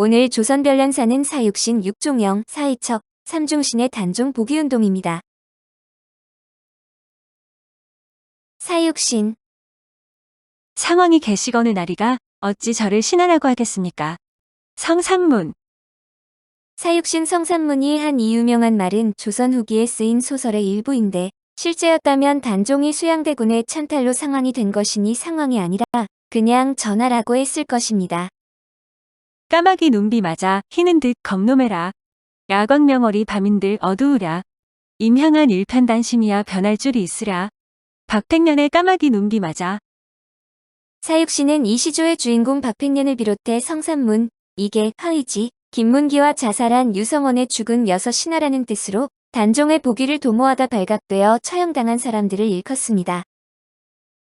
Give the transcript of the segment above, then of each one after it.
오늘 조선별란사는 사육신 육종영, 사이척, 삼중신의 단종 복위운동입니다. 사육신. 상왕이 계시거느 나리가 어찌 저를 신하라고 하겠습니까? 성산문. 사육신 성산문이 한 이 유명한 말은 조선 후기에 쓰인 소설의 일부인데 실제였다면 단종이 수양대군의 찬탈로 상왕이 된 것이니 상왕이 아니라 그냥 전하라고 했을 것입니다. 까마귀 눈비 맞아 희는 듯 겁노매라. 야광명월이 밤인들 어두우랴. 임향한 일편단심이야 변할 줄이 있으랴. 박택년의 까마귀 눈비 맞아. 사육신은 이 시조의 주인공 박택년을 비롯해 성산문, 이계, 하의지, 김문기와 자살한 유성원의 죽은 여섯 신하라는 뜻으로 단종의 복위를 도모하다 발각되어 처형당한 사람들을 일컫습니다.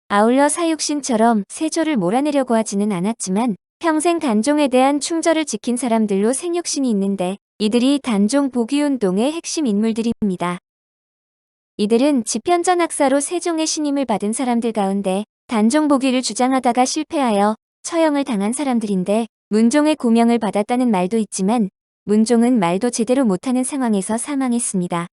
아울러 사육신처럼 세조를 몰아내려고 하지는 않았지만 평생 단종에 대한 충절을 지킨 사람들로 생육신이 있는데 이들이 단종 복위운동의 핵심 인물들입니다. 이들은 집현전 학사로 세종의 신임을 받은 사람들 가운데 단종 복위를 주장하다가 실패하여 처형을 당한 사람들인데 문종의 고명을 받았다는 말도 있지만 문종은 말도 제대로 못하는 상황에서 사망했습니다.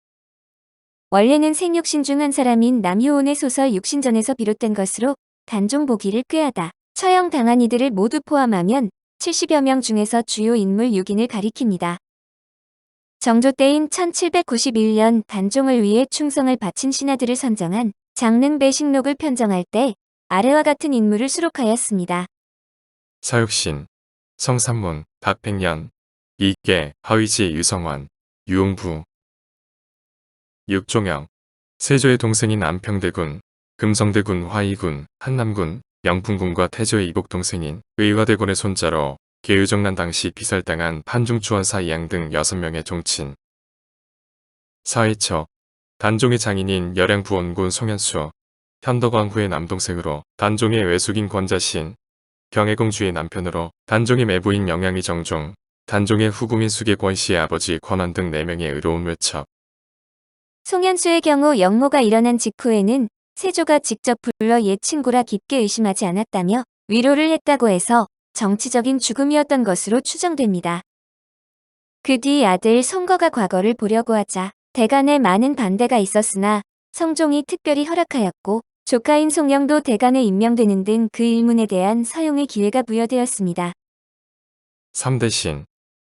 원래는 생육신 중 한 사람인 남효온의 소설 육신전에서 비롯된 것으로 단종 복위를 꾀하다 처형당한 이들을 모두 포함하면 70여 명 중에서 주요 인물 6인을 가리킵니다. 정조 때인 1791년 단종을 위해 충성을 바친 신하들을 선정한 장릉배식록을 편정할 때 아래와 같은 인물을 수록하였습니다. 사육신, 성산문, 박백년, 이계, 하의지 유성원, 유흥부. 육종영, 세조의 동생인 안평대군, 금성대군 화이군, 한남군, 영풍군과 태조의 이복 동생인 의화대군의 손자로 계유정난 당시 비살당한 판중추원사 이양 등 6명의 종친. 사이처, 단종의 장인인 열양부원군 송현수, 현덕왕후의 남동생으로 단종의 외숙인 권자신, 경혜공주의 남편으로 단종의 매부인 영양이 정종, 단종의 후궁인 수계권씨의 아버지 권원 등 4명의 의로운 외척. 송현수의 경우 역모가 일어난 직후에는 세조가 직접 불러 옛 친구라 깊게 의심하지 않았다며 위로를 했다고 해서 정치적인 죽음이었던 것으로 추정됩니다. 그 뒤 아들 송거가 과거를 보려고 하자 대간에 많은 반대가 있었으나 성종이 특별히 허락하였고 조카인 송영도 대간에 임명되는 등 그 일문에 대한 서용의 기회가 부여되었습니다. 3대신,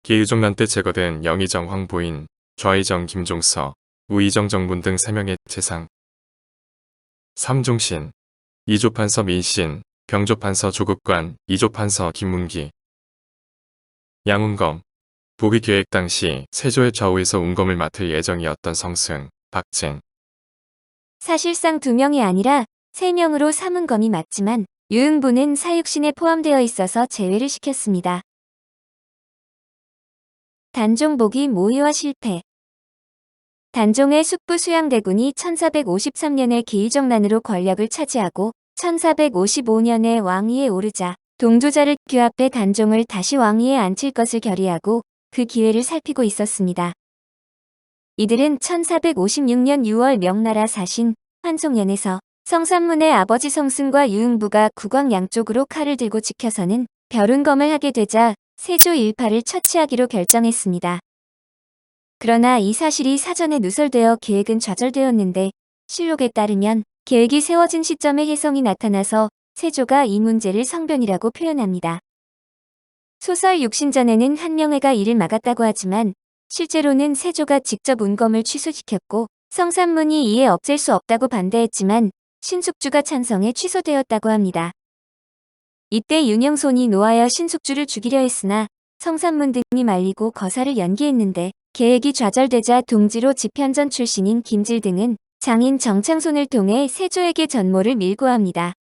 계유정난 때 제거된 영의정 황보인, 좌의정 김종서, 우의정 정문 등 3명의 재상. 3중신, 이조판서 민신, 병조판서 조급관, 이조판서 김문기. 양운검, 복위 계획 당시 세조의 좌우에서 운검을 맡을 예정이었던 성승, 박증. 사실상 2명이 아니라 3명으로 삼운검이 맞지만 유흥부는 사육신에 포함되어 있어서 제외를 시켰습니다. 단종 복위 모의와 실패. 단종의 숙부 수양대군이 1453년에 계유정난으로 권력을 차지하고 1455년에 왕위에 오르자 동조자를 규합해 단종을 다시 왕위에 앉힐 것을 결의하고 그 기회를 살피고 있었습니다. 이들은 1456년 6월 명나라 사신 환송년에서 성산문의 아버지 성승과 유흥부가 국왕 양쪽으로 칼을 들고 지켜서는 벼룬검을 하게 되자 세조 일파를 처치하기로 결정했습니다. 그러나 이 사실이 사전에 누설되어 계획은 좌절되었는데 실록에 따르면 계획이 세워진 시점에 혜성이 나타나서 세조가 이 문제를 성변이라고 표현합니다. 소설 육신전에는 한명회가 이를 막았다고 하지만 실제로는 세조가 직접 운검을 취소시켰고 성산문이 이에 없앨 수 없다고 반대했지만 신숙주가 찬성해 취소되었다고 합니다. 이때 윤영손이 노하여 신숙주를 죽이려 했으나 성산문 등이 말리고 거사를 연기했는데 계획이 좌절되자 동지로 집현전 출신인 김질 등은 장인 정창손을 통해 세조에게 전모를 밀고 합니다.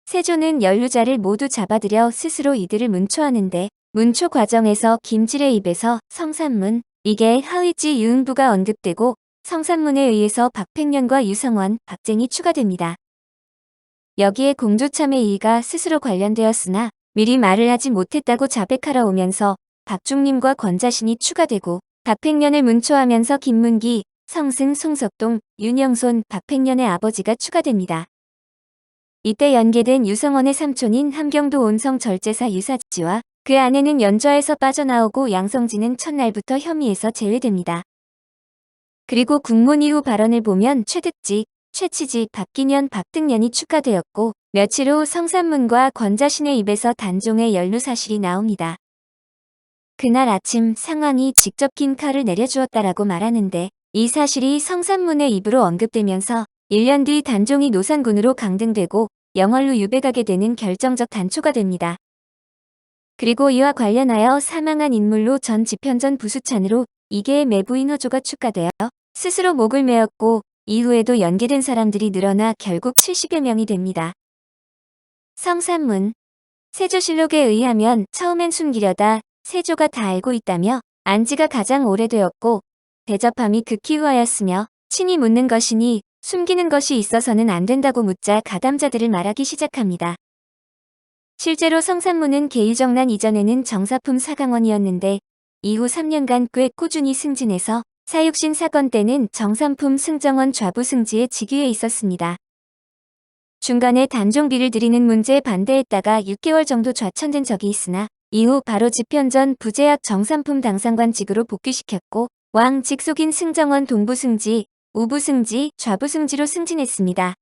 세조는 연루자를 모두 잡아들여 스스로 이들을 문초하는데 문초 과정에서 김질의 입에서 성산문, 이계, 하의지 유흥부가 언급되고 성산문에 의해서 박택년과 유성원, 박쟁이 추가됩니다. 여기에 공조참의 이의가 스스로 관련되었으나 미리 말을 하지 못했다고 자백하러 오면서 박중림과 권자신이 추가되고 박택년을 문초하면서 김문기, 성승, 송석동, 윤영손, 박택년의 아버지가 추가됩니다. 이때 연계된 유성원의 삼촌인 함경도 온성 절제사 유사지와 그 아내는 연좌에서 빠져나오고 양성진은 첫날부터 혐의에서 제외됩니다. 그리고 국문 이후 발언을 보면 최득직, 최치지, 박기년, 박등년이 추가되었고 며칠 후 성산문과 권자신의 입에서 단종의 연루 사실이 나옵니다. 그날 아침 상황이 직접 긴 칼을 내려주었다라고 말하는데 이 사실이 성산문의 입으로 언급되면서 1년 뒤 단종이 노산군으로 강등되고 영월로 유배가게 되는 결정적 단초가 됩니다. 그리고 이와 관련하여 사망한 인물로 전 집현전 부수찬으로 이계의 매부인 허조가 추가되어 스스로 목을 메었고 이후에도 연계된 사람들이 늘어나 결국 70여 명이 됩니다. 성산문 세조실록에 의하면 처음엔 숨기려다 세조가 다 알고 있다며 안지가 가장 오래되었고 대접함이 극히 후하였으며 친히 묻는 것이니 숨기는 것이 있어서는 안 된다고 묻자 가담자들을 말하기 시작합니다. 실제로 성산문은 계유정난 이전에는 정사품 사강원이었는데 이후 3년간 꽤 꾸준히 승진해서 사육신 사건 때는 정삼품 승정원 좌부승지에 직위해 있었습니다. 중간에 단종비를 드리는 문제에 반대했다가 6개월 정도 좌천된 적이 있으나 이후 바로 집현전 부제약 정삼품 당상관직으로 복귀시켰고 왕 직속인 승정원 동부승지, 우부승지, 좌부승지로 승진했습니다.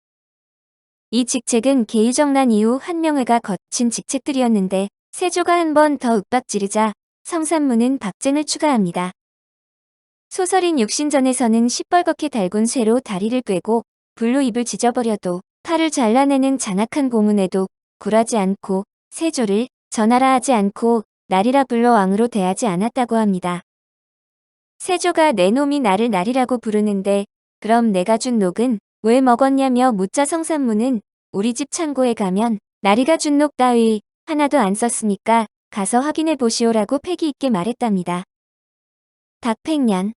이 직책은 계유정난 이후 한명회가 거친 직책들이었는데 세조가 한 번 더 윽박지르자 성산문은 박쟁을 추가합니다. 소설인 육신전에서는 시뻘겋게 달군 쇠로 다리를 꿰고 불로 입을 찢어버려도 팔을 잘라내는 장악한 고문에도 굴하지 않고 세조를 전하라 하지 않고 날이라 불러 왕으로 대하지 않았다고 합니다. 세조가 내 놈이 나를 날이라고 부르는데 그럼 내가 준 녹은 왜 먹었냐며 묻자 성산문은 우리 집 창고에 가면 나리가 준 녹 따위 하나도 안 썼으니까 가서 확인해 보시오라고 패기 있게 말했답니다. 박팽년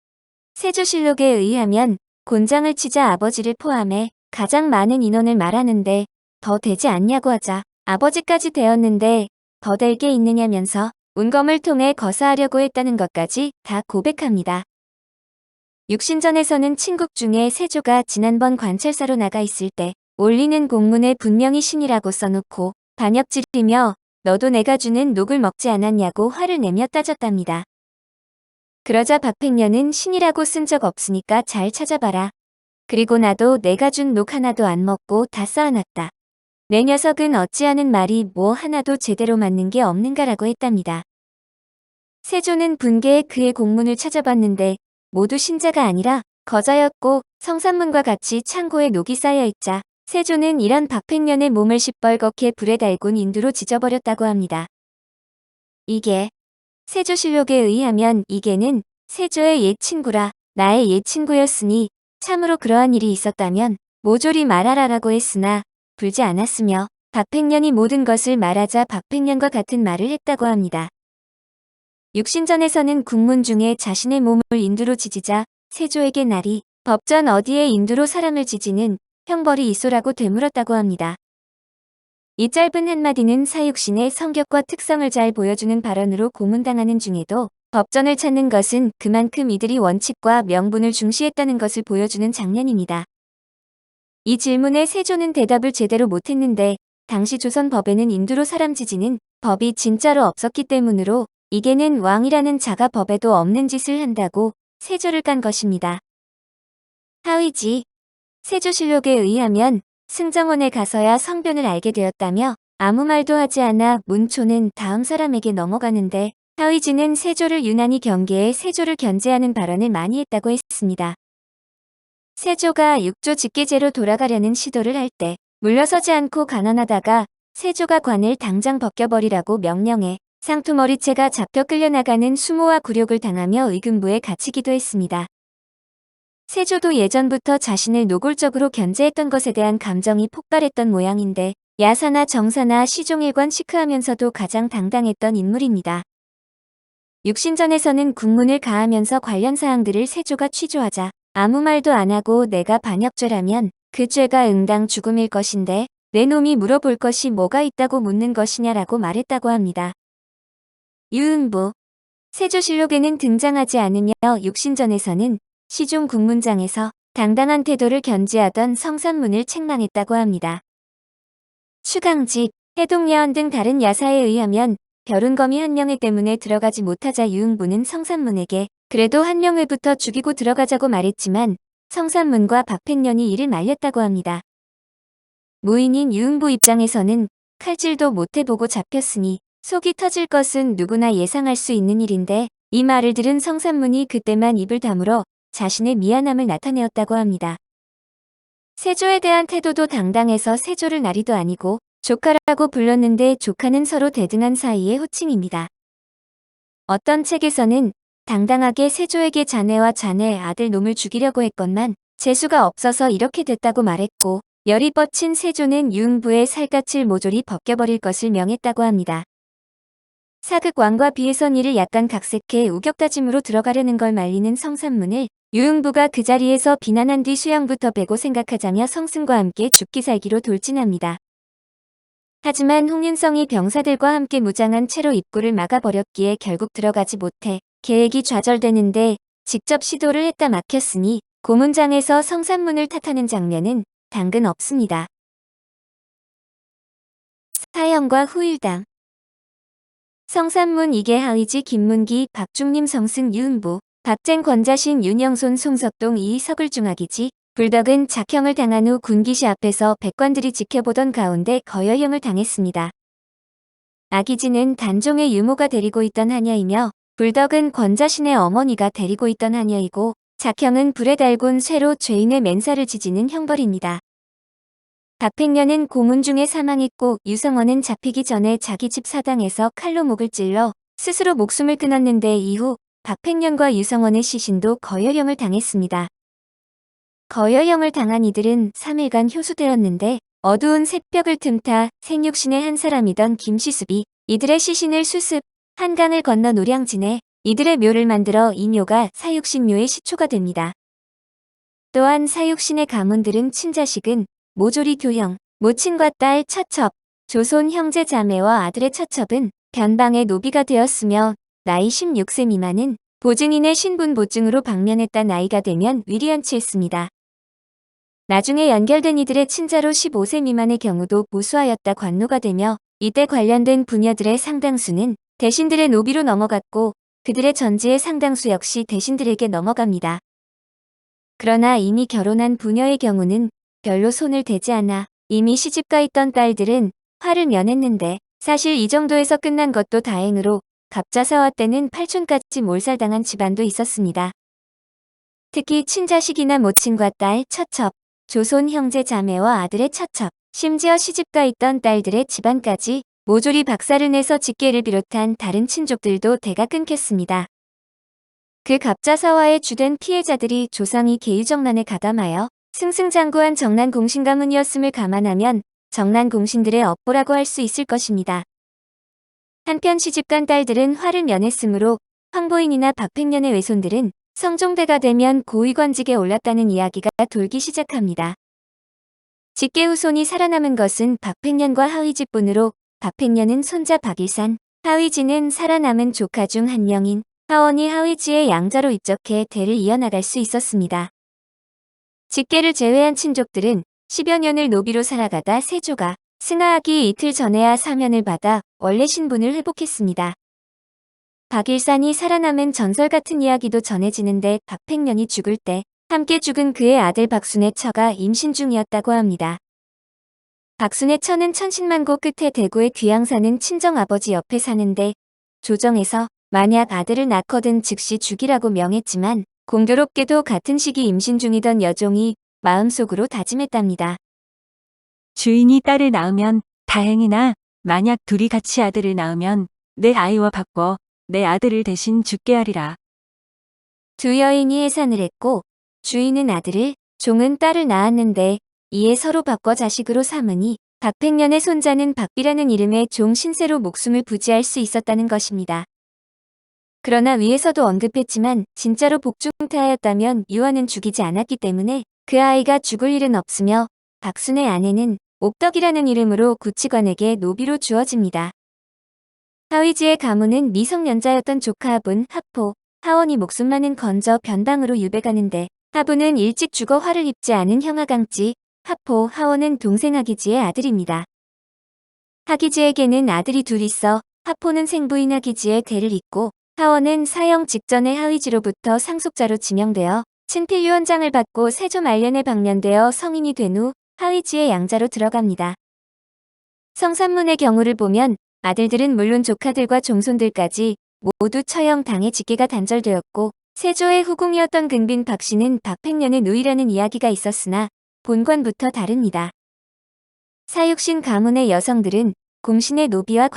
세조실록에 의하면 곤장을 치자 아버지를 포함해 가장 많은 인원을 말하는데 더 되지 않냐고 하자 아버지까지 되었는데 더 될 게 있느냐면서 운검을 통해 거사하려고 했다는 것까지 다 고백합니다. 육신전에서는 친국 중에 세조가 지난번 관찰사로 나가 있을 때 올리는 공문에 분명히 신이라고 써놓고 반역질이며 너도 내가 주는 녹을 먹지 않았냐고 화를 내며 따졌답니다. 그러자 박팽년은 신이라고 쓴 적 없으니까 잘 찾아봐라. 그리고 나도 내가 준 녹 하나도 안 먹고 다 쌓아놨다. 내 녀석은 어찌하는 말이 뭐 하나도 제대로 맞는 게 없는가라고 했답니다. 세조는 분개에 그의 공문을 찾아봤는데 모두 신자가 아니라 거자였고 성산문과 같이 창고에 녹이 쌓여있자 세조는 이런 박팽년의 몸을 시뻘겋게 불에 달군 인두로 지져버렸다고 합니다. 이게 세조실록에 의하면 이계는 세조의 옛 친구라 나의 옛 친구였으니 참으로 그러한 일이 있었다면 모조리 말하라라고 했으나 불지 않았으며 박팽년이 모든 것을 말하자 박팽년과 같은 말을 했다고 합니다. 육신전에서는 국문 중에 자신의 몸을 인두로 지지자 세조에게 날이 법전 어디에 인두로 사람을 지지는 형벌이 있소라고 되물었다고 합니다. 이 짧은 한마디는 사육신의 성격과 특성을 잘 보여주는 발언으로 고문당하는 중에도 법전을 찾는 것은 그만큼 이들이 원칙과 명분을 중시했다는 것을 보여주는 장면입니다. 이 질문에 세조는 대답을 제대로 못했는데 당시 조선 법에는 인두로 사람 지지는 법이 진짜로 없었기 때문으로 이게는 왕이라는 자가 법에도 없는 짓을 한다고 세조를 깐 것입니다. 하위지 세조실록에 의하면 승정원에 가서야 성변을 알게 되었다며 아무 말도 하지 않아 문초는 다음 사람에게 넘어가는데 하위지는 세조를 유난히 경계해 세조를 견제하는 발언을 많이 했다고 했습니다. 세조가 육조 직계제로 돌아가려는 시도를 할 때 물러서지 않고 가난하다가 세조가 관을 당장 벗겨버리라고 명령해 상투머리채가 잡혀 끌려나가는 수모와 굴욕을 당하며 의금부에 갇히기도 했습니다. 세조도 예전부터 자신을 노골적으로 견제했던 것에 대한 감정이 폭발했던 모양인데 야사나 정사나 시종일관 시크하면서도 가장 당당했던 인물입니다. 육신전에서는 국문을 가하면서 관련 사항들을 세조가 취조하자 아무 말도 안 하고 내가 반역죄라면 그 죄가 응당 죽음일 것인데 내 놈이 물어볼 것이 뭐가 있다고 묻는 것이냐라고 말했다고 합니다. 유은부 세조실록에는 등장하지 않으며 육신전에서는 시종 국문장에서 당당한 태도를 견지하던 성산문을 책망했다고 합니다. 추강집, 해동야언 등 다른 야사에 의하면 벼른거미 한명회 때문에 들어가지 못하자 유흥부는 성산문에게 그래도 한명회부터 죽이고 들어가자고 말했지만 성산문과 박팽년이 이를 말렸다고 합니다. 무인인 유흥부 입장에서는 칼질도 못해보고 잡혔으니 속이 터질 것은 누구나 예상할 수 있는 일인데 이 말을 들은 성산문이 그때만 입을 다물어 자신의 미안함을 나타내었다고 합니다. 세조에 대한 태도도 당당해서 세조를 나리도 아니고 조카라고 불렀는데 조카는 서로 대등한 사이의 호칭입니다. 어떤 책에서는 당당하게 세조에게 자네와 자네 아들 놈을 죽이려고 했건만 재수가 없어서 이렇게 됐다고 말했고 열이 뻗친 세조는 유흥부의 살갗을 모조리 벗겨버릴 것을 명했다고 합니다. 사극왕과 비해선 이를 약간 각색해 우격다짐으로 들어가려는 걸 말리는 성산문을 유흥부가 그 자리에서 비난한 뒤 수양부터 빼고 생각하자며 성승과 함께 죽기 살기로 돌진합니다. 하지만 홍윤성이 병사들과 함께 무장한 채로 입구를 막아버렸기에 결국 들어가지 못해 계획이 좌절되는데 직접 시도를 했다 막혔으니 고문장에서 성산문을 탓하는 장면은 당근 없습니다. 사형과 후일담. 성산문 이계 하의지 김문기 박중림 성승 유흥부 박쟁 권자신 윤영손 송석동 이 서글중학이지 불덕은 작형을 당한 후 군기시 앞에서 백관들이 지켜보던 가운데 거여형을 당했습니다. 아기지는 단종의 유모가 데리고 있던 하녀이며 불덕은 권자신의 어머니가 데리고 있던 하녀이고 작형은 불에 달군 쇠로 죄인의 맨살을 지지는 형벌입니다. 박팽년은 고문 중에 사망했고 유성원은 잡히기 전에 자기 집 사당에서 칼로 목을 찔러 스스로 목숨을 끊었는데 이후 박팽년과 유성원의 시신도 거여형을 당했습니다. 거여형을 당한 이들은 3일간 효수되었는데 어두운 새벽을 틈타 생육신의 한 사람이던 김시습이 이들의 시신을 수습, 한강을 건너 노량진에 이들의 묘를 만들어 이 묘가 사육신묘의 시초가 됩니다. 또한 사육신의 가문들은 친자식은 모조리 교형, 모친과 딸 처첩, 조손 형제 자매와 아들의 처첩은 변방의 노비가 되었으며 나이 16세 미만은 보증인의 신분 보증으로 방면했다 나이가 되면 위리연치했습니다. 나중에 연결된 이들의 친자로 15세 미만의 경우도 보수하였다 관노가 되며 이때 관련된 부녀들의 상당수는 대신들의 노비로 넘어갔고 그들의 전지의 상당수 역시 대신들에게 넘어갑니다. 그러나 이미 결혼한 부녀의 경우는 별로 손을 대지 않아 이미 시집가 있던 딸들은 화를 면했는데 사실 이 정도에서 끝난 것도 다행으로 갑자사화 때는 팔촌까지 몰살당한 집안도 있었습니다. 특히 친자식이나 모친과 딸, 처첩, 조손 형제 자매와 아들의 처첩, 심지어 시집가 있던 딸들의 집안까지 모조리 박살을 내서 직계를 비롯한 다른 친족들도 대가 끊겼습니다. 그 갑자사화의 주된 피해자들이 조상이 계유정난에 가담하여 승승장구한 정난공신 가문이었음을 감안하면 정난공신들의 업보라고 할 수 있을 것입니다. 한편 시집간 딸들은 화를 면했으므로 황보인이나 박팽년의 외손들은 성종대가 되면 고위관직에 올랐다는 이야기가 돌기 시작합니다. 직계 후손이 살아남은 것은 박팽년과 하위지뿐으로 박팽년은 손자 박일산, 하위지는 살아남은 조카 중 한 명인 하원이 하위지의 양자로 입적해 대를 이어나갈 수 있었습니다. 직계를 제외한 친족들은 10여 년을 노비로 살아가다 세조가 승하하기 이틀 전에야 사면을 받아 원래 신분을 회복했습니다. 박일산이 살아남은 전설 같은 이야기도 전해지는데 박팽년이 죽을 때 함께 죽은 그의 아들 박순의 처가 임신 중이었다고 합니다. 박순의 처는 천신만고 끝에 대구의 귀양 사는 친정아버지 옆에 사는데 조정에서 만약 아들을 낳거든 즉시 죽이라고 명했지만 공교롭게도 같은 시기 임신 중이던 여종이 마음속으로 다짐했답니다. 주인이 딸을 낳으면 다행이나 만약 둘이 같이 아들을 낳으면 내 아이와 바꿔 내 아들을 대신 죽게 하리라. 두 여인이 해산을 했고 주인은 아들을, 종은 딸을 낳았는데 이에 서로 바꿔 자식으로 삼으니 박팽년의 손자는 박비라는 이름의 종 신세로 목숨을 부지할 수 있었다는 것입니다. 그러나 위에서도 언급했지만 진짜로 복중타하였다면 유아는 죽이지 않았기 때문에 그 아이가 죽을 일은 없으며 박순의 아내는 옥덕이라는 이름으로 구치관에게 노비로 주어집니다. 하위지의 가문은 미성년자였던 조카 하분, 하포, 하원이 목숨만은 건져 변방으로 유배가는데 하분은 일찍 죽어 화를 입지 않은 형아 강지, 하포, 하원은 동생 하기지의 아들입니다. 하기지에게는 아들이 둘 있어 하포는 생부인하 기지에 대를 잇고 하원은 사형 직전에 하위지로부터 상속자로 지명되어 친필유언장을 받고 세조 말년에 방면되어 성인이 된 후 하위지의 양자로 들어갑니다. 성산문의 경우를 보면 아들들은 물론 조카들과 종손들까지 모두 처형 당해 직계가 단절되었고 세조의 후궁이었던 근빈 박씨는 박팽년의 누이라는 이야기가 있었으나 본관부터 다릅니다. 사육신 가문의 여성들은 공신의 노비와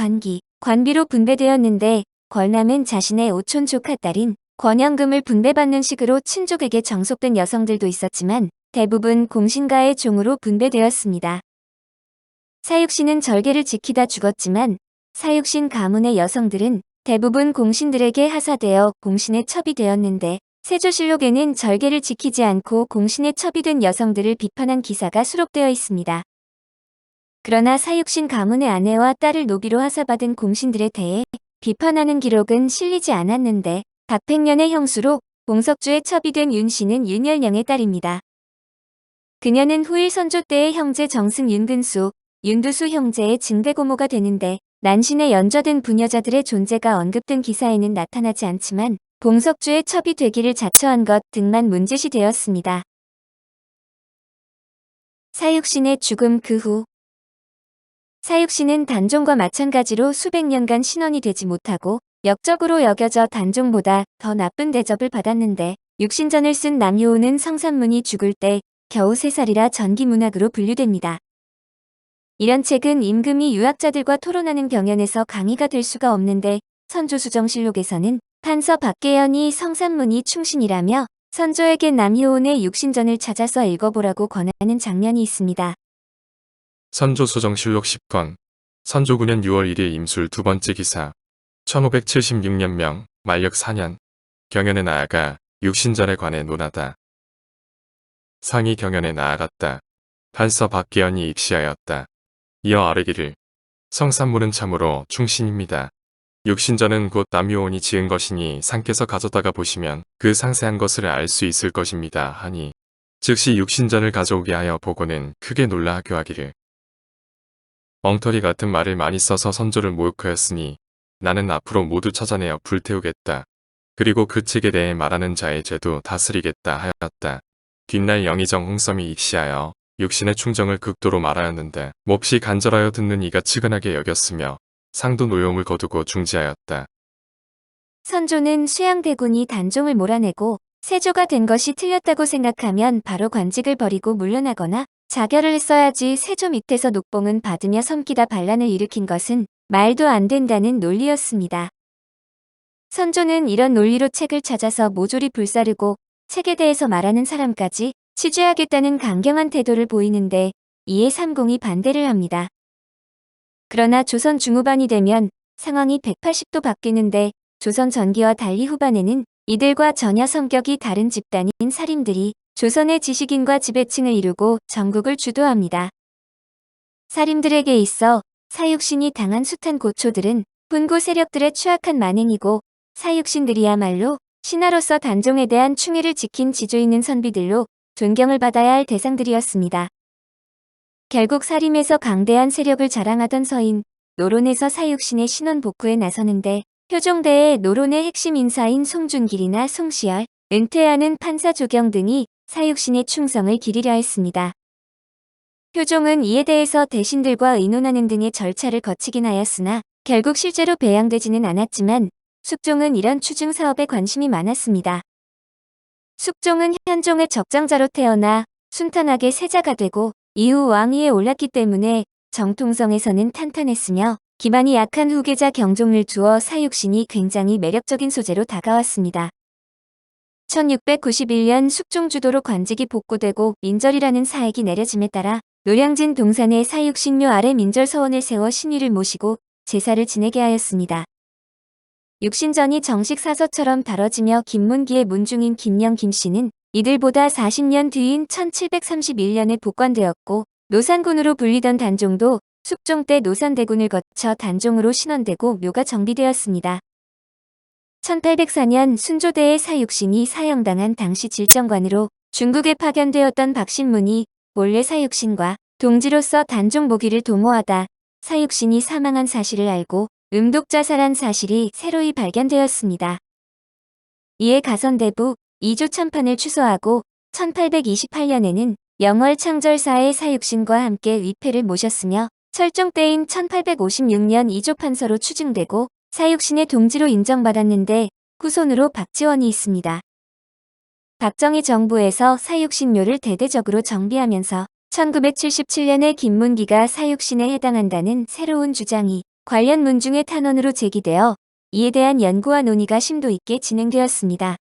관비로 분배되었는데 권남은 자신의 오촌 조카 딸인 권영금을 분배받는 식으로 친족에게 정속된 여성들도 있었지만 대부분 공신가의 종으로 분배되었습니다. 사육신은 절개를 지키다 죽었지만 사육신 가문의 여성들은 대부분 공신들에게 하사되어 공신에 첩이 되었는데 세조실록에는 절개를 지키지 않고 공신에 첩이 된 여성들을 비판한 기사가 수록되어 있습니다. 그러나 사육신 가문의 아내와 딸을 노비로 하사받은 공신들에 대해 비판하는 기록은 실리지 않았는데 박팽년의 형수로 봉석주의 첩이 된 윤씨는 윤열령의 딸입니다. 그녀는 후일 선조 때의 형제 정승 윤두수 형제의 증대고모가 되는데 난신에 연좌된 부녀자들의 존재가 언급된 기사에는 나타나지 않지만 봉석주의 첩이 되기를 자처한 것 등만 문제시 되었습니다. 사육신의 죽음 그 후 사육신은 단종과 마찬가지로 수백 년간 신원이 되지 못하고 역적으로 여겨져 단종보다 더 나쁜 대접을 받았는데 육신전을 쓴 남효우는 성산문이 죽을 때 겨우 3살이라 전기문학으로 분류됩니다. 이런 책은 임금이 유학자들과 토론하는 경연에서 강의가 될 수가 없는데 선조수정실록에서는 판서 박계연이 성산문이 충신이라며 선조에게 남효운의 육신전을 찾아서 읽어보라고 권하는 장면이 있습니다. 선조수정실록 10권 선조 9년 6월 1일 임술 두 번째 기사 1576년명 만력 4년 경연에 나아가 육신전에 관해 논하다. 상이 경연에 나아갔다. 판서 박계연이 입시하였다. 이어 아뢰기를 성산문은 참으로 충신입니다. 육신전은 곧 남효원이 지은 것이니 상께서 가져다가 보시면 그 상세한 것을 알 수 있을 것입니다 하니 즉시 육신전을 가져오게 하여 보고는 크게 놀라 하교하기를 엉터리 같은 말을 많이 써서 선조를 모욕하였으니 나는 앞으로 모두 찾아내어 불태우겠다. 그리고 그 책에 대해 말하는 자의 죄도 다스리겠다 하였다. 뒷날 영의정 홍섬이 입시하여 육신의 충정을 극도로 말하였는데 몹시 간절하여 듣는 이가 측은하게 여겼으며 상도 노여움을 거두고 중지하였다. 선조는 수양대군이 단종을 몰아내고 세조가 된 것이 틀렸다고 생각하면 바로 관직을 버리고 물러나거나 자결을 했어야지 세조 밑에서 녹봉은 받으며 섬기다 반란을 일으킨 것은 말도 안 된다는 논리였습니다. 선조는 이런 논리로 책을 찾아서 모조리 불사르고 책에 대해서 말하는 사람까지 치죄하겠다는 강경한 태도를 보이는데 이에 삼공이 반대를 합니다. 그러나 조선 중후반이 되면 상황이 180도 바뀌는데 조선 전기와 달리 후반에는 이들과 전혀 성격이 다른 집단인 사림들이 조선의 지식인과 지배층을 이루고 전국을 주도합니다. 사림들에게 있어 사육신이 당한 숱한 고초들은 분고 세력들의 추악한 만행이고 사육신들이야말로 신하로서 단종에 대한 충의를 지킨 지조 있는 선비들로 존경을 받아야 할 대상들이었습니다. 결국 사림에서 강대한 세력을 자랑하던 서인, 노론에서 사육신의 신원 복구에 나서는데 효종대의 노론의 핵심 인사인 송준길이나 송시열, 은퇴하는 판사 조경 등이 사육신의 충성을 기리려 했습니다. 효종은 이에 대해서 대신들과 의논하는 등의 절차를 거치긴 하였으나 결국 실제로 배양되지는 않았지만 숙종은 이런 추증 사업에 관심이 많았습니다. 숙종은 현종의 적장자로 태어나 순탄하게 세자가 되고 이후 왕위에 올랐기 때문에 정통성에서는 탄탄했으며 기반이 약한 후계자 경종을 두어 사육신이 굉장히 매력적인 소재로 다가왔습니다. 1691년 숙종 주도로 관직이 복구되고 민절이라는 사액이 내려짐에 따라 노량진 동산에 사육신묘 아래 민절서원을 세워 신위를 모시고 제사를 지내게 하였습니다. 육신전이 정식 사서처럼 다뤄지며 김문기의 문중인 김영 김씨는 이들보다 40년 뒤인 1731년에 복관되었고 노산군으로 불리던 단종도 숙종 때 노산대군을 거쳐 단종으로 신원되고 묘가 정비되었습니다. 1804년 순조대의 사육신이 사형당한 당시 질정관으로 중국에 파견되었던 박신문이 본래 사육신과 동지로서 단종 모기를 도모하다 사육신이 사망한 사실을 알고 음독자살한 사실이 새로이 발견되었습니다. 이에 가선대부 이조 참판을 취소하고 1828년에는 영월 창절사의 사육신과 함께 위패를 모셨으며 철종 때인 1856년 이조 판서로 추증되고 사육신의 동지로 인정받았는데 후손으로 박지원이 있습니다. 박정희 정부에서 사육신묘를 대대적으로 정비하면서 1977년에 김문기가 사육신에 해당한다는 새로운 주장이 관련 문중의 탄원으로 제기되어 이에 대한 연구와 논의가 심도 있게 진행되었습니다.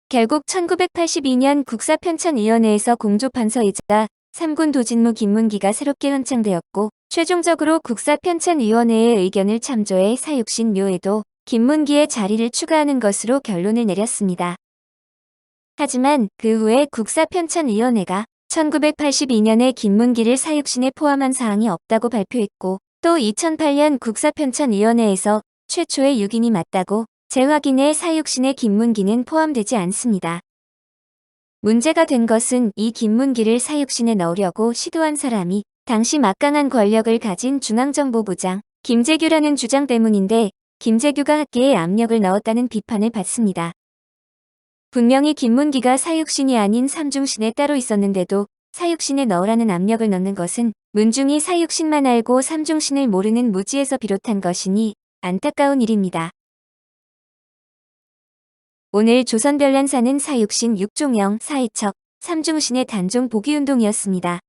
결국 1982년 국사편찬위원회에서 공조판서이자 3군 도진무 김문기가 새롭게 헌창되었고 최종적으로 국사편찬위원회의 의견을 참조해 사육신 묘에도 김문기의 자리를 추가하는 것으로 결론을 내렸습니다. 하지만 그 후에 국사편찬위원회가 1982년에 김문기를 사육신에 포함한 사항이 없다고 발표했고 또 2008년 국사편찬위원회에서 최초의 6인이 맞다고 재확인해 사육신에 김문기는 포함되지 않습니다. 문제가 된 것은 이 김문기를 사육신에 넣으려고 시도한 사람이 당시 막강한 권력을 가진 중앙정보부장 김재규라는 주장 때문인데 김재규가 학계에 압력을 넣었다는 비판을 받습니다. 분명히 김문기가 사육신이 아닌 삼중신에 따로 있었는데도 사육신에 넣으라는 압력을 넣는 것은 문중이 사육신만 알고 삼중신을 모르는 무지에서 비롯한 것이니 안타까운 일입니다. 오늘 조선별난사는 사육신 6종영 4회척 3중신의 단종 복위운동이었습니다.